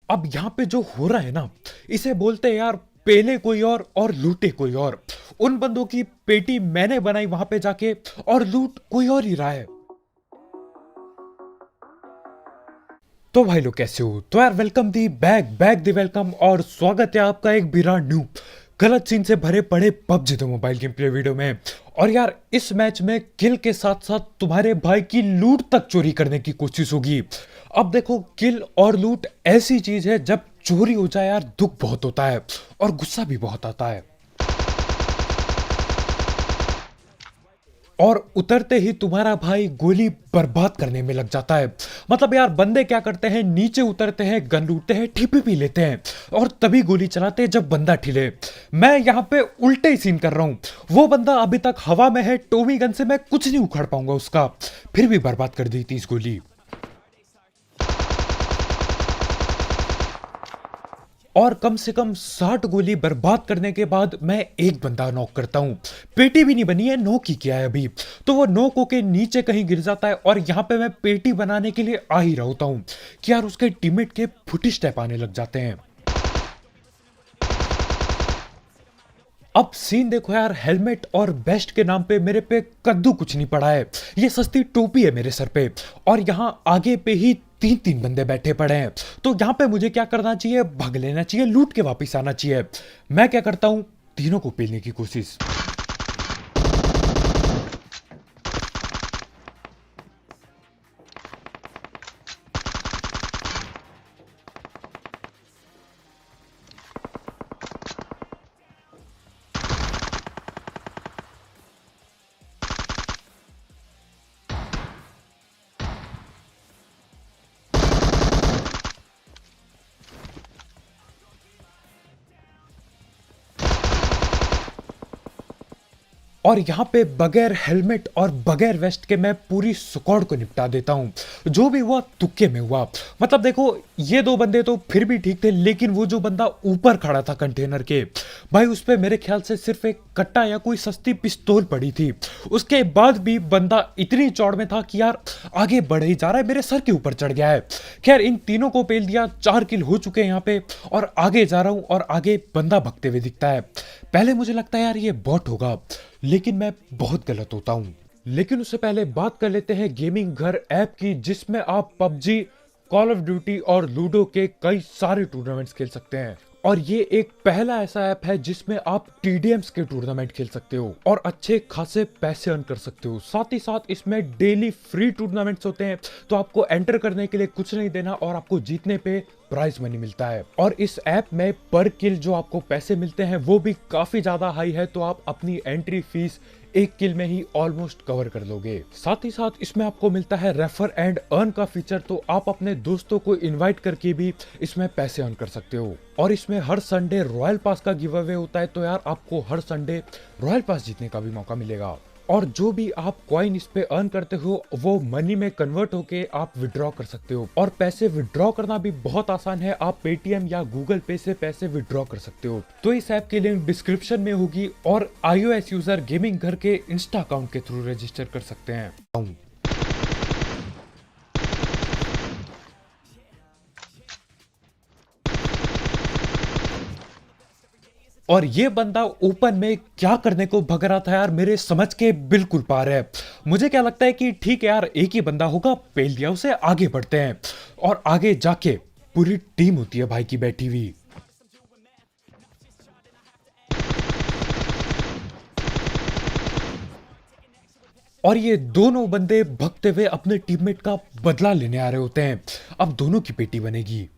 अब यहाँ पे जो हो रहा है ना, इसे बोलते हैं यार पेले कोई और लूटे कोई और। उन बंदों की पेटी मैंने बनाई वहां पे जाके, और लूट कोई और ही रहा है। तो भाई लोग कैसे हो? तो यार welcome the back back the welcome, और स्वागत है आपका एक ब्रांड न्यू गलत सीन से भरे पड़े PUBG the mobile game play video में। और यार इस मैच में किल के साथ साथ तुम्हारे भाई की लूट तक चोरी करने की कोशिश होगी। अब देखो, किल और लूट ऐसी चीज है, जब चोरी हो जाए यार दुख बहुत होता है और गुस्सा भी बहुत आता है। और उतरते ही तुम्हारा भाई गोली बर्बाद करने में लग जाता है। मतलब यार बंदे क्या करते हैं, नीचे उतरते हैं, गन लूटते हैं, ठीपी भी लेते हैं और तभी गोली चलाते हैं जब बंदा ठिले। मैं यहाँ पे उल्टे ही सीन कर रहा हूँ। वो बंदा अभी तक हवा में है, टोमी गन से मैं कुछ नहीं उखाड़ पाऊंगा उसका, फिर भी बर्बाद कर दी थी इस गोली। और कम से कम 60 गोली बर्बाद करने के बाद मैं एक बंदा नॉक करता हूं। पेटी भी नहीं बनी है, नॉक ही किया है अभी। तो वो नॉक होके नीचे कहीं गिर जाता है, और यहां पे मैं पेटी बनाने के लिए आ ही रहा होता हूं कि यार उसके टीममेट के फुटी स्टेप आने लग जाते हैं। अब सीन देखो यार, हेलमेट और बेस्ट के नाम पे मेरे पे कद्दू कुछ नहीं पड़ा है। ये सस्ती टोपी है मेरे सर पे, और यहां आगे पे ही तीन तीन बंदे बैठे पड़े हैं। तो यहां पे मुझे क्या करना चाहिए? भाग लेना चाहिए, लूट के वापस आना चाहिए। मैं क्या करता हूं, तीनों को पेलने की कोशिश। और यहां पे बगैर हेलमेट और बगैर वेस्ट के मैं पूरी स्क्वाड को निपटा देता हूं। जो भी हुआ तुक्के में हुआ। मतलब देखो, ये दो बंदे तो फिर भी ठीक थे, लेकिन वो जो बंदा ऊपर खड़ा था कंटेनर के, भाई उस पे मेरे ख्याल से सिर्फ एक कट्टा या कोई सस्ती पिस्तौल पड़ी थी। उसके बाद भी बंदा इतनी चौड़ में था कि यार आगे बढ़ ही जा रहा है, मेरे सर के ऊपर चढ़ गया है। खैर इन तीनों को पेल दिया, 4 किल हो चुके हैं यहाँ पे, और आगे जा रहा हूं, और आगे बंदा भगते हुए दिखता है। पहले मुझे लगता है यार ये बॉट होगा, लेकिन मैं बहुत गलत होता हूं। लेकिन उससे पहले बात कर लेते हैं गेमिंग घर ऐप की, जिसमें आप पबजी, कॉल ऑफ ड्यूटी और लूडो के कई सारे टूर्नामेंट्स खेल सकते हैं। और ये एक पहला ऐसा ऐप है जिसमें आप टीडीएम्स के टूर्नामेंट खेल सकते हो और अच्छे खासे पैसे अर्न कर सकते हो। साथ ही साथ इसमें डेली फ्री टूर्नामेंट्स होते हैं, तो आपको एंटर करने के लिए कुछ नहीं देना और आपको जीतने पे प्राइज मनी मिलता है। और इस ऐप में पर किल जो आपको पैसे मिलते हैं वो भी काफी ज्यादा हाई है, तो आप अपनी एंट्री फीस एक किल में ही ऑलमोस्ट कवर कर लोगे। साथ ही साथ इसमें आपको मिलता है रेफर एंड अर्न का फीचर, तो आप अपने दोस्तों को इनवाइट करके भी इसमें पैसे अर्न कर सकते हो। और इसमें हर संडे रॉयल पास का गिव अवे होता है, तो यार आपको हर संडे रॉयल पास जीतने का भी मौका मिलेगा। और जो भी आप कॉइन इस पे अर्न करते हो वो मनी में कन्वर्ट होके आप विड्रॉ कर सकते हो। और पैसे विड्रॉ करना भी बहुत आसान है, आप पेटीएम या गूगल पे से पैसे विड्रॉ कर सकते हो। तो इस ऐप की लिंक डिस्क्रिप्शन में होगी, और iOS यूजर गेमिंग घर के इंस्टा अकाउंट के थ्रू रजिस्टर कर सकते हैं। और ये बंदा ओपन में क्या करने को भग रहा था यार, मेरे समझ के बिल्कुल पार है। मुझे क्या लगता है कि ठीक है यार, एक ही बंदा होगा, पेल दिया उसे, आगे बढ़ते हैं। और आगे जाके पूरी टीम होती है भाई की बैठी हुई। और ये दोनों बंदे भगते हुए अपने टीममेट का बदला लेने आ रहे होते हैं। अब दोनों की पेटी बनेगी।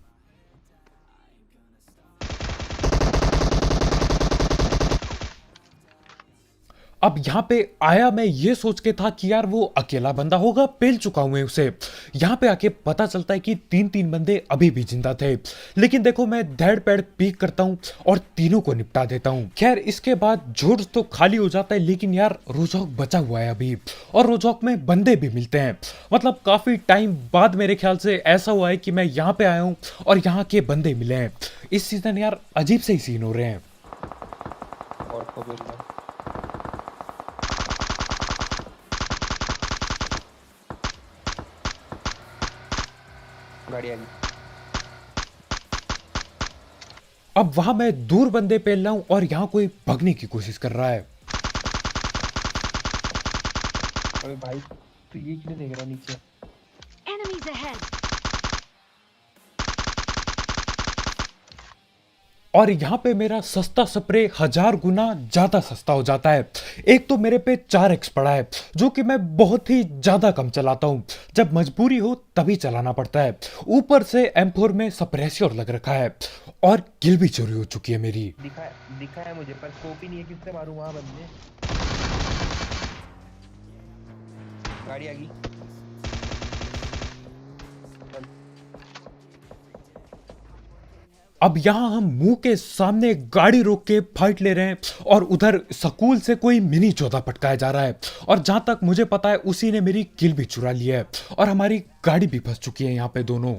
अब यहां पे आया मैं ये सोच के था कि यार वो अकेला बंदा होगा, पेल चुका हूं मैं उसे। यहां पे आके पता चलता है कि तीन तीन बंदे अभी भी जिंदा थे। लेकिन देखो, मैं धैड़ पैड़ पीक करता हूं और तीनों को निपटा देता हूं। खैर इसके बाद जोड़ तो खाली हो जाता है, लेकिन यार रोजॉक बचा हुआ है अभी, और रोजॉक में बंदे भी मिलते हैं। मतलब काफी टाइम बाद मेरे ख्याल से ऐसा हुआ है कि मैं यहाँ पे आया हूँ और यहाँ के बंदे मिले हैं। इस सीजन यार अजीब से ही सीन हो रहे हैं। और को भी लो। गाड़ी आ गई। अब वहां मैं दूर बंदे पेल रहा हूं और यहाँ कोई भगने की कोशिश कर रहा है। अबे भाई तू ये क्यों देख रहा है नीचे? Enemies ahead! और यहाँ पे मेरा सस्ता स्प्रे 1000 गुना ज्यादा सस्ता हो जाता है। एक तो मेरे पे 4x पड़ा है जो कि मैं बहुत ही ज्यादा कम चलाता हूँ, जब मजबूरी हो तभी चलाना पड़ता है। ऊपर से M4 में सप्रेसर लग रखा है और किल भी चोरी हो चुकी है मेरी। दिखा है मुझे, पर स्कोप ही नहीं है, किससे मारूं वहां बंदे। गाड़ी आ गई। अब यहाँ हम मुंह के सामने गाड़ी रोक के फाइट ले रहे हैं और उधर स्कूल से कोई मिनी 14 पटकाया जा रहा है और जहां तक मुझे पता है उसी ने मेरी किल भी चुरा ली है और हमारी गाड़ी भी फंस चुकी है यहाँ पे दोनों।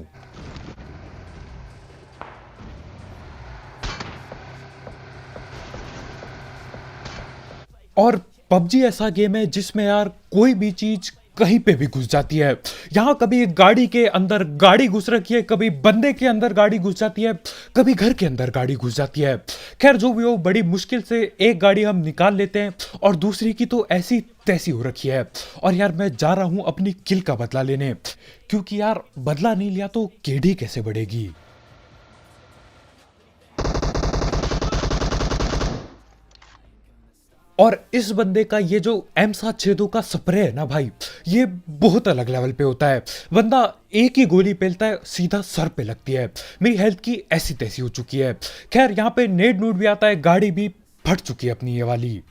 और पबजी ऐसा गेम है जिसमें यार कोई भी चीज कहीं पे भी घुस जाती है। यहाँ कभी गाड़ी के अंदर गाड़ी घुस रखी है, कभी बंदे के अंदर गाड़ी घुस जाती है, कभी घर के अंदर गाड़ी घुस जाती है। खैर जो भी हो, बड़ी मुश्किल से एक गाड़ी हम निकाल लेते हैं और दूसरी की तो ऐसी तैसी हो रखी है। और यार मैं जा रहा हूं अपनी किल का बदला लेने, क्योंकि यार बदला नहीं लिया तो केडी कैसे बढ़ेगी। और इस बंदे का ये जो M762 का स्प्रे है ना भाई, ये बहुत अलग लेवल पे होता है। बंदा एक ही गोली पेलता है, सीधा सर पे लगती है। मेरी हेल्थ की ऐसी तैसी हो चुकी है। खैर यहाँ पे नेड नूड भी आता है, गाड़ी भी फट चुकी है अपनी ये वाली।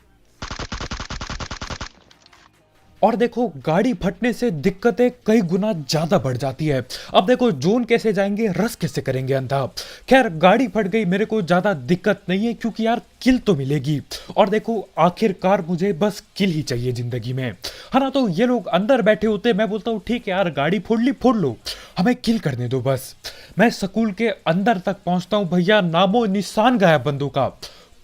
और देखो गाड़ी फटने से दिक्कतें कई गुना ज्यादा बढ़ जाती है। अब देखो जोन कैसे जाएंगे, रस कैसे करेंगे अंधा। खैर गाड़ी फट गई, मेरे को ज्यादा दिक्कत नहीं है क्योंकि यार किल तो मिलेगी। और देखो आखिरकार मुझे बस किल ही चाहिए जिंदगी में, है ना। तो ये लोग अंदर बैठे होते, मैं बोलता हूँ ठीक है यार गाड़ी फोड़ ली फोड़ लो, हमें किल करने दो बस। मैं स्कूल के अंदर तक पहुंचता हूँ, भैया नामो निशान गायब बंदों का,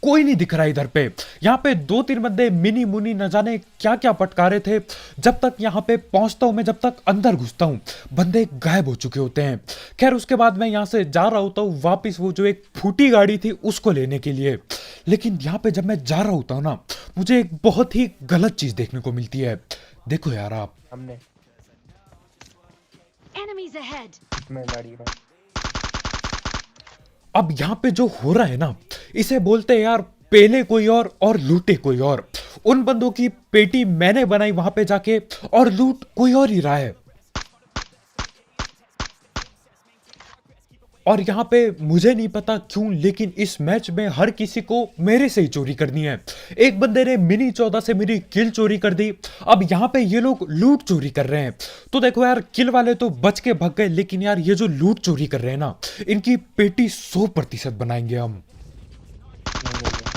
कोई नहीं दिख रहा इधर पे। यहाँ पे 2-3 बंदे मिनी मुनी न जाने क्या क्या पटका रहे थे। जब तक यहाँ पे पहुंचता हूं मैं, जब तक अंदर घुसता हूं, बंदे गायब हो चुके होते हैं। खैर उसके बाद मैं यहाँ से जा रहा होता हूँ वापिस वो जो एक फूटी गाड़ी थी उसको लेने के लिए। लेकिन यहाँ पे जब मैं जा रहा होता हूँ ना, मुझे एक बहुत ही गलत चीज देखने को मिलती है। देखो यार आप, हमने Enemies ahead! मैं गाड़ी का अब यहाँ पे जो हो रहा है ना, इसे बोलते हैं यार पेले कोई और लूटे कोई और। उन बंदों की पेटी मैंने बनाई वहां पे जाके, और लूट कोई और ही रहा है। और यहाँ पे मुझे नहीं पता क्यों, लेकिन इस मैच में हर किसी को मेरे से ही चोरी करनी है। एक बंदे ने मिनी 14 से मेरी किल चोरी कर दी, अब यहाँ पे ये लोग लूट चोरी कर रहे हैं। तो देखो यार किल वाले तो बच के भाग गए, लेकिन यार ये जो लूट चोरी कर रहे हैं ना, इनकी पेटी 100% बनाएंगे हम। नहीं ले लिया।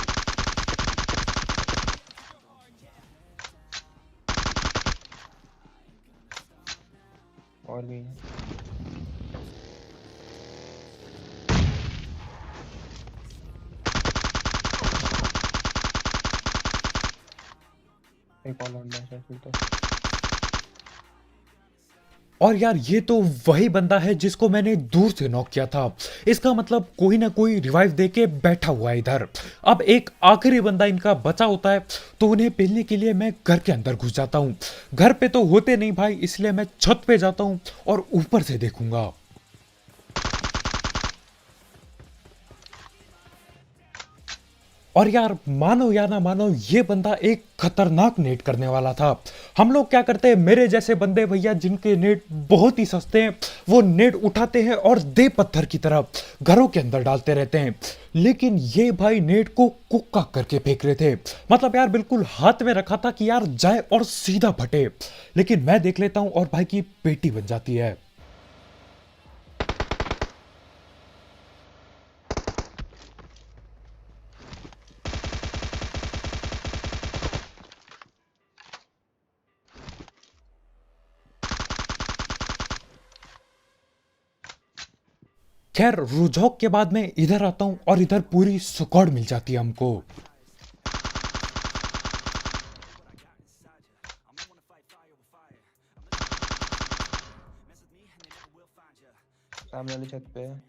और भी है। एक और लौंडा है फिर तो। और यार ये तो वही बंदा है जिसको मैंने दूर से नॉक किया था। इसका मतलब कोई ना कोई रिवाइव देके बैठा हुआ है इधर। अब एक आखिरी बंदा इनका बचा होता है, तो उन्हें पेलने के लिए मैं घर के अंदर घुस जाता हूँ। घर पे तो होते नहीं भाई, इसलिए मैं छत पे जाता हूँ और ऊपर से देखूंगा। और यार मानो या ना मानो, ये बंदा एक खतरनाक नेट करने वाला था। हम लोग क्या करते हैं, मेरे जैसे बंदे भैया जिनके नेट बहुत ही सस्ते हैं, वो नेट उठाते हैं और दे पत्थर की तरफ घरों के अंदर डालते रहते हैं। लेकिन ये भाई नेट को कुक्का करके फेंक रहे थे, मतलब यार बिल्कुल हाथ में रखा था कि यार जाए और सीधा फटे। लेकिन मैं देख लेता हूं और भाई की पेटी बन जाती है। खैर रुझान के बाद मैं इधर आता हूं और इधर पूरी स्क्वाड मिल जाती है हमको। सामने वाली छत पे है।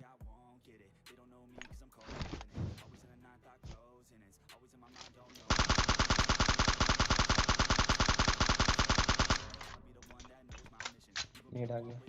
नेट आ गया।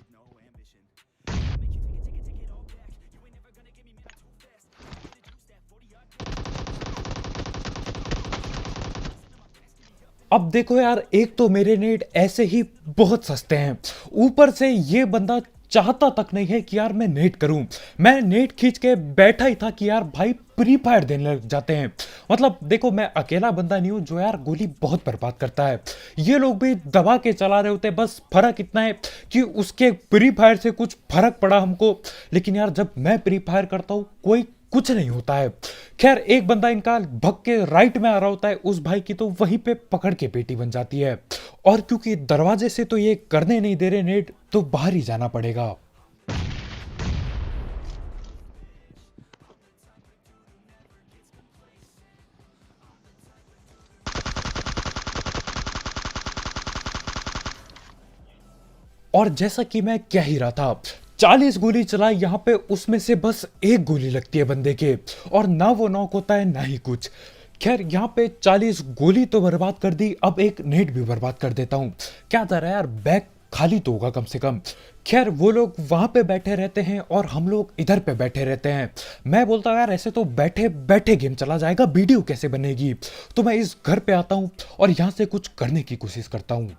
अब देखो यार, एक तो मेरे नेट ऐसे ही बहुत सस्ते हैं, ऊपर से ये बंदा चाहता तक नहीं है कि यार मैं नेट करूं। मैं नेट खींच के बैठा ही था कि यार भाई फ्री फायर देने लग जाते हैं। मतलब देखो, मैं अकेला बंदा नहीं हूं जो यार गोली बहुत बर्बाद करता है, ये लोग भी दबा के चला रहे होते हैं। बस फर्क इतना है कि उसके फ्री फायर से कुछ फर्क पड़ा हमको, लेकिन यार जब मैं फ्री फायर करता हूं कोई कुछ नहीं होता है। खैर, एक बंदा इनका भग के राइट में आ रहा होता है, उस भाई की तो वहीं पे पकड़ के पेटी बन जाती है। और क्योंकि दरवाजे से तो ये करने नहीं दे रहे नेट, तो बाहर ही जाना पड़ेगा। और जैसा कि मैं कह ही रहा था, 40 गोली चलाई यहाँ पे, उसमें से बस एक गोली लगती है बंदे के, और ना वो नॉक होता है ना ही कुछ। खैर, यहाँ पे 40 गोली तो बर्बाद कर दी, अब एक नेट भी बर्बाद कर देता हूँ। क्या था यार, बैग खाली तो होगा कम से कम। खैर, वो लोग वहां पे बैठे रहते हैं और हम लोग इधर पे बैठे रहते हैं। मैं बोलता हूँ यार, ऐसे तो बैठे बैठे गेम चला जाएगा, वीडियो कैसे बनेगी। तो मैं इस घर पे आता हूँ और यहाँ से कुछ करने की कोशिश करता हूँ।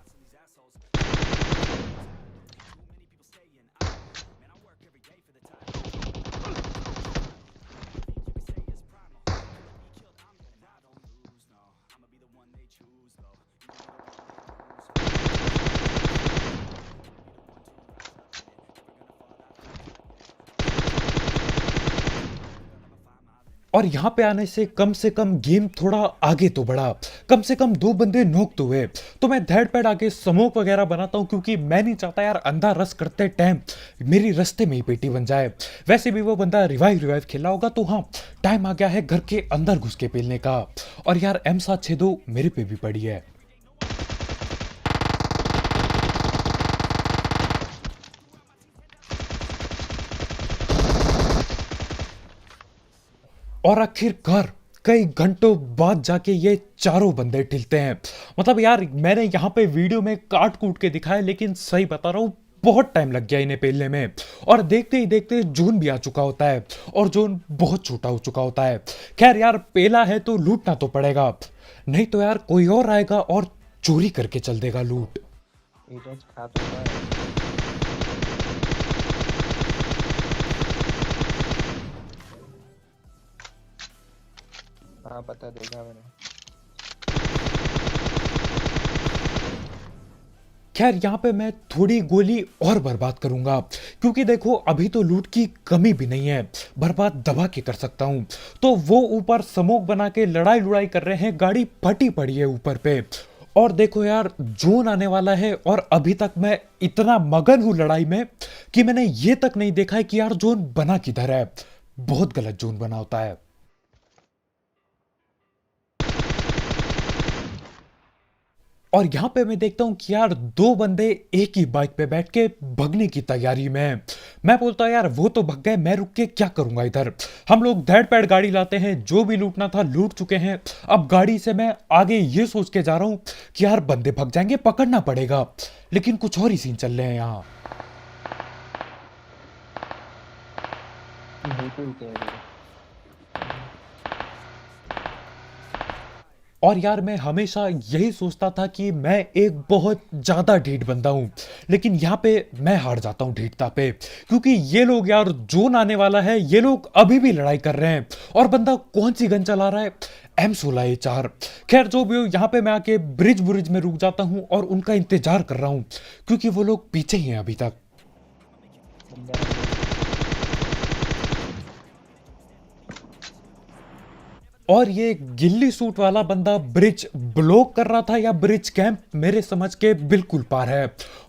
और यहाँ पे आने से कम गेम थोड़ा आगे तो बढ़ा, कम से कम 2 बंदे नॉक तो हुए। तो मैं धैड़ पैड़ आके स्मोक वगैरह बनाता हूँ, क्योंकि मैं नहीं चाहता यार अंधा रस करते टाइम मेरी रास्ते में ही पेटी बन जाए। वैसे भी वो बंदा रिवाइव खेला होगा, तो हाँ, टाइम आ गया है घर के अंदर घुस के पेलने का। और यार M762 मेरे पे भी पड़ी है। और आखिरकार कई घंटों बाद जाके ये चारों बंदे ठिलते हैं। मतलब यार, मैंने यहाँ पे वीडियो में काट कूट के दिखाया, लेकिन सही बता रहा हूँ, बहुत टाइम लग गया इन्हें पेलने में। और देखते ही देखते जून भी आ चुका होता है, और जून बहुत छोटा हो चुका होता है। खैर यार, पेला है तो लूटना तो पड़ेगा, नहीं तो यार कोई और आएगा और चोरी करके चल देगा लूट। एटच खा तो रहा है। हाँ, पता देखा मैंने। खैर, यहाँ पे मैं थोड़ी गोली और बर्बाद करूंगा, क्योंकि देखो अभी तो लूट की कमी भी नहीं है, बर्बाद दबा के कर सकता हूँ। तो वो ऊपर स्मोक बना के लड़ाई लुड़ाई कर रहे हैं, गाड़ी फटी पड़ी है ऊपर पे। और देखो यार, जोन आने वाला है, और अभी तक मैं इतना मगन हूँ लड़ाई में कि मैंने ये तक नहीं देखा है कि यार जोन बना किधर है। बहुत गलत जोन बना होता है। और यहाँ पे मैं देखता हूँ कि यार 2 बंदे एक ही बाइक पे बैठ के भगने की तैयारी में हैं। मैं बोलता हूँ यार वो तो भग गए, मैं रुक के क्या करूंगा इधर। हम लोग धैड़ पैड़ गाड़ी लाते हैं, जो भी लूटना था लूट चुके हैं। अब गाड़ी से मैं आगे ये सोच के जा रहा हूँ कि यार बंदे भग जाएंगे, पकड़ना पड़ेगा। लेकिन कुछ और ही सीन चल रहे हैं यहाँ। यहीं पे रुके हैं अभी। और यार, मैं हमेशा यही सोचता था कि मैं एक बहुत ज्यादा ढीठ बंदा हूं, लेकिन यहाँ पे मैं हार जाता हूँ ढीठता पे, क्योंकि ये लोग यार जोन आने वाला है, ये लोग अभी भी लड़ाई कर रहे हैं। और बंदा कौन सी गन चला रहा है, M16A4। खैर जो भी हो, यहाँ पे मैं आके ब्रिज में रुक जाता हूँ और उनका इंतजार कर रहा हूँ, क्योंकि वो लोग पीछे ही हैं अभी तक। बंदा है। और ये गिल्ली सूट वाला बंदा ब्रिज ब्लॉक कर रहा था या ब्रिज कैंप, मेरे समझ के बिल्कुल पार है।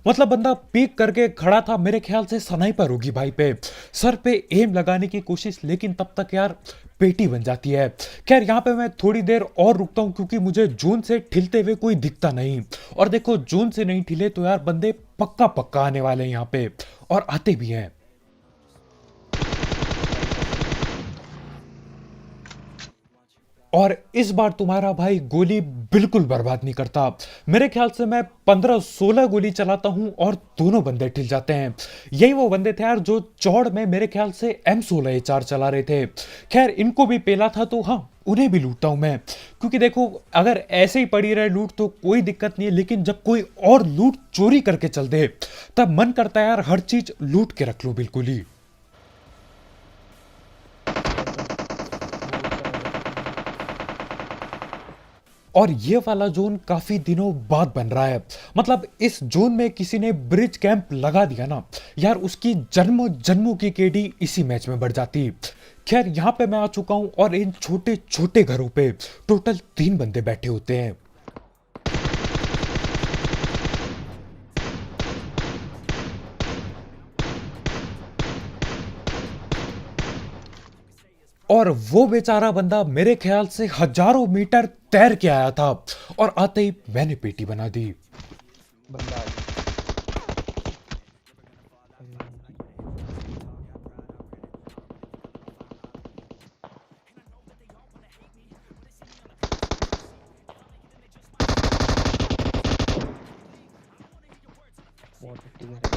मतलब बंदा पीक करके खड़ा था, मेरे ख्याल से स्नाइपर होगी भाई पे, सर पे एम लगाने की कोशिश, लेकिन तब तक यार पेटी बन जाती है। खैर यहाँ पे मैं थोड़ी देर और रुकता हूँ, क्योंकि मुझे जून से ठिलते हुए कोई दिखता नहीं। और देखो, जून से नहीं ठिले तो यार बंदे पक्का पक्का आने वाले हैं यहाँ पे, और आते भी हैं। और इस बार तुम्हारा भाई गोली बिल्कुल बर्बाद नहीं करता। मेरे ख्याल से मैं 15-16 गोली चलाता हूं और दोनों बंदे ठिल जाते हैं। यही वो बंदे थे यार जो चौड़ में मेरे ख्याल से M16A4 चला रहे थे। खैर इनको भी पेला था तो हाँ, उन्हें भी लूटता हूं मैं, क्योंकि देखो अगर ऐसे ही पड़ी रहे लूट तो कोई दिक्कत नहीं है, लेकिन जब कोई और लूट चोरी करके चल दे तब मन करता है यार हर चीज लूट के रख लो बिल्कुल ही। और ये वाला जोन काफी दिनों बाद बन रहा है। मतलब इस जोन में किसी ने ब्रिज कैंप लगा दिया ना यार, उसकी जन्मों जन्मों की केडी इसी मैच में बढ़ जाती। खैर यहाँ पे मैं आ चुका हूं और इन छोटे छोटे घरों पे टोटल 3 बंदे बैठे होते हैं। और वो बेचारा बंदा मेरे ख्याल से हजारों मीटर तैर के आया था और आते ही मैंने पेटी बना दी। बंदा आ गया। बहुत एक्टिव है।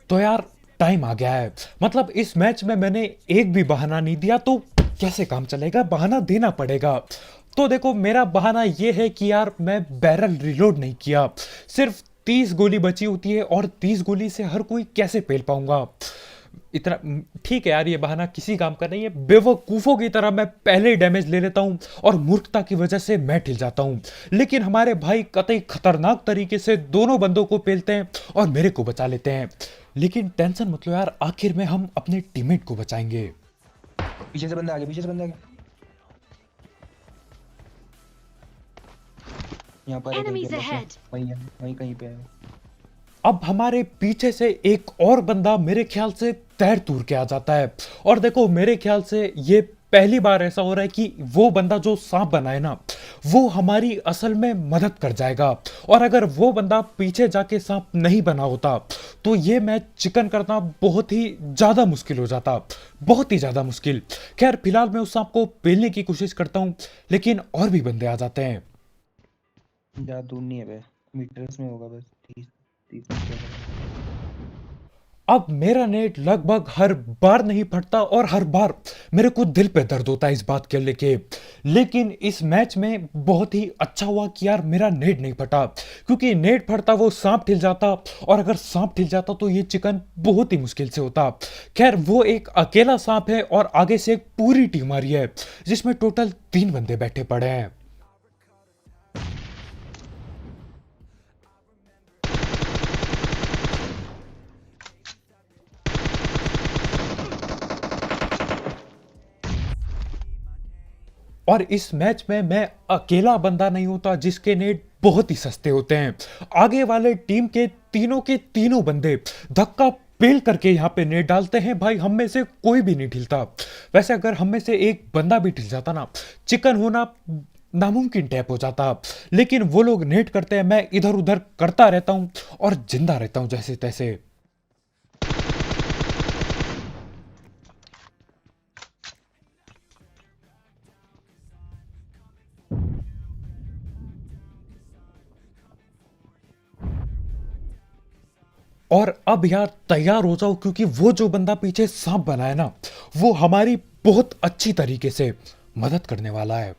तो यार टाइम आ गया है। मतलब इस मैच में मैंने एक भी बहाना नहीं दिया तो कैसे काम चलेगा, बहाना देना पड़ेगा। तो देखो मेरा बहाना ये है कि यार मैं बैरल रिलोड नहीं किया, सिर्फ 30 गोली बची होती है और 30 गोली से हर कोई कैसे पेल पाऊंगा इतना। ठीक है यार, ये बहाना किसी काम का नहीं है। बेवकूफों की तरह मैं पहले ही डैमेज ले लेता हूं और मूर्खता की वजह से मैं ठिल जाता हूं, लेकिन हमारे भाई कतई खतरनाक तरीके से दोनों बंदों को पेलते हैं और मेरे को बचा लेते हैं। लेकिन टेंशन मत लो यार, आखिर में हम अपने टीममेट को बचाएंगे। पीछे से बंदा आ गया, पीछे से बंदा आ गया। यहाँ पर है कहीं Enemies पे, बस है। ahead. वहीं है, वहीं कहीं पे है। अब हमारे पीछे से एक और बंदा मेरे ख्याल से तैर तूर के आ जाता है। और देखो मेरे ख्याल से ये पहली बार ऐसा हो रहा है कि वो बंदा जो सांप बना है ना, वो हमारी असल में मदद कर जाएगा। और अगर वो बंदा पीछे जाके सांप नहीं बना होता तो ये मैच चिकन करना बहुत ही ज्यादा मुश्किल हो जाता, बहुत ही ज्यादा मुश्किल। खैर फिलहाल मैं उस सांप को पेलने की कोशिश करता हूं, लेकिन और भी बंदे आ जाते हैं। ज्यादा दूर नहीं है बे, मीटर्स में होगा बस। 30 मीटर। अब मेरा नेट लगभग हर बार नहीं फटता और हर बार मेरे को दिल पे दर्द होता है इस बात के लेके। लेकिन इस मैच में बहुत ही अच्छा हुआ कि यार मेरा नेट नहीं फटा, क्योंकि नेट फटता वो सांप ठिल जाता, और अगर सांप ठिल जाता तो ये चिकन बहुत ही मुश्किल से होता। खैर वो एक अकेला सांप है और आगे से एक पूरी टीम आ रही है जिसमें टोटल 3 बंदे बैठे पड़े हैं। और इस मैच में मैं अकेला बंदा नहीं होता जिसके नेट बहुत ही सस्ते होते हैं। आगे वाले टीम के तीनों बंदे धक्का पेल करके यहाँ पे नेट डालते हैं। भाई हम में से कोई भी नहीं ढिलता। वैसे अगर हम में से एक बंदा भी ढिल जाता ना, चिकन होना नामुमकिन टैप हो जाता। लेकिन वो लोग नेट करते हैं, मैं इधर उधर करता रहता हूँ और जिंदा रहता हूँ जैसे तैसे। और अब यार तैयार हो जाओ, क्योंकि वो जो बंदा पीछे सांप बना है ना, वो हमारी बहुत अच्छी तरीके से मदद करने वाला है।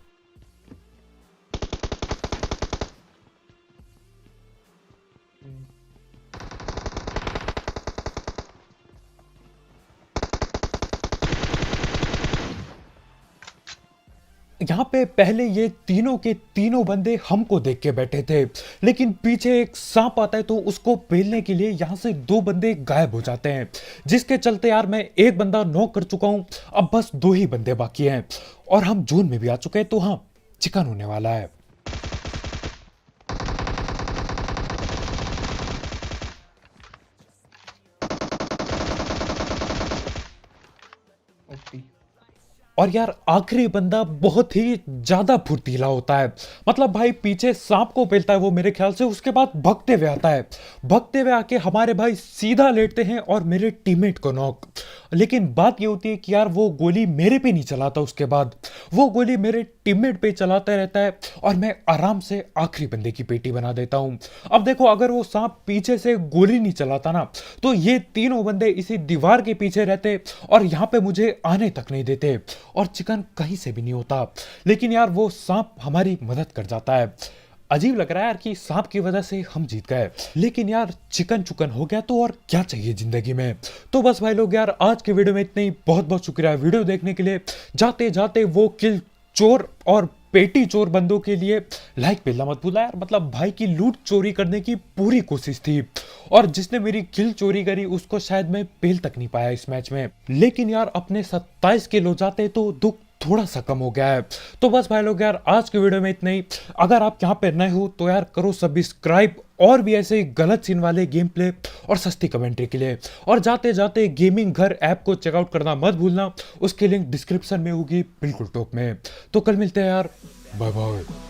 यहाँ पे पहले ये तीनों के तीनों बंदे हमको देख के बैठे थे, लेकिन पीछे एक सांप आता है तो उसको पेलने के लिए यहाँ से 2 बंदे गायब हो जाते हैं, जिसके चलते यार मैं एक बंदा नॉक कर चुका हूँ। अब बस 2 ही बंदे बाकी हैं और हम जोन में भी आ चुके हैं, तो हाँ चिकन होने वाला है। ओपी। और यार आखिरी बंदा बहुत ही ज्यादा फुर्तीला होता है। मतलब भाई पीछे सांप को पेलता है वो मेरे ख्याल से, उसके बाद भगते हुए आता है, भगते हुए आके हमारे भाई सीधा लेटते हैं और मेरे टीममेट को नॉक। लेकिन बात ये होती है कि यार वो गोली मेरे पे नहीं चलाता, उसके बाद वो गोली मेरे टीममेट पे चलाता रहता है और मैं आराम से आखिरी बंदे की पेटी बना देता हूं। अब देखो अगर वो सांप पीछे से गोली नहीं चलाता ना तो ये तीनों बंदे इसी दीवार के पीछे रहते और यहां पे मुझे आने तक नहीं देते और चिकन कहीं से भी नहीं होता। लेकिन यार वो सांप हमारी मदद कर जाता है। अजीब लग रहा है यार कि सांप की वजह से हम जीत गए, लेकिन यार चिकन चुकन हो गया तो और क्या चाहिए जिंदगी में। तो बस भाई लोग यार आज के वीडियो में इतना ही। बहुत बहुत शुक्रिया वीडियो देखने के लिए। जाते जाते वो किल चोर और पेटी चोर बंदों के लिए लाइक मिलना मत भूलना यार। मतलब भाई की लूट चोरी करने की पूरी कोशिश थी और जिसने मेरी किल चोरी करी उसको शायद मैं पेल तक नहीं पाया इस मैच में। लेकिन यार अपने 27 किल हो जाते तो दुख थोड़ा सा कम हो गया है। तो बस भाई लोग यार आज के वीडियो में इतना ही। अगर आप यहाँ पे नए हो तो यार करो सब्सक्राइब और भी ऐसे गलत सीन वाले गेम प्ले और सस्ती कमेंट्री के लिए। और जाते जाते गेमिंग घर ऐप को चेकआउट करना मत भूलना, उसकी लिंक डिस्क्रिप्शन में होगी बिल्कुल टॉप में। तो कल मिलते हैं यार, बाय बाय।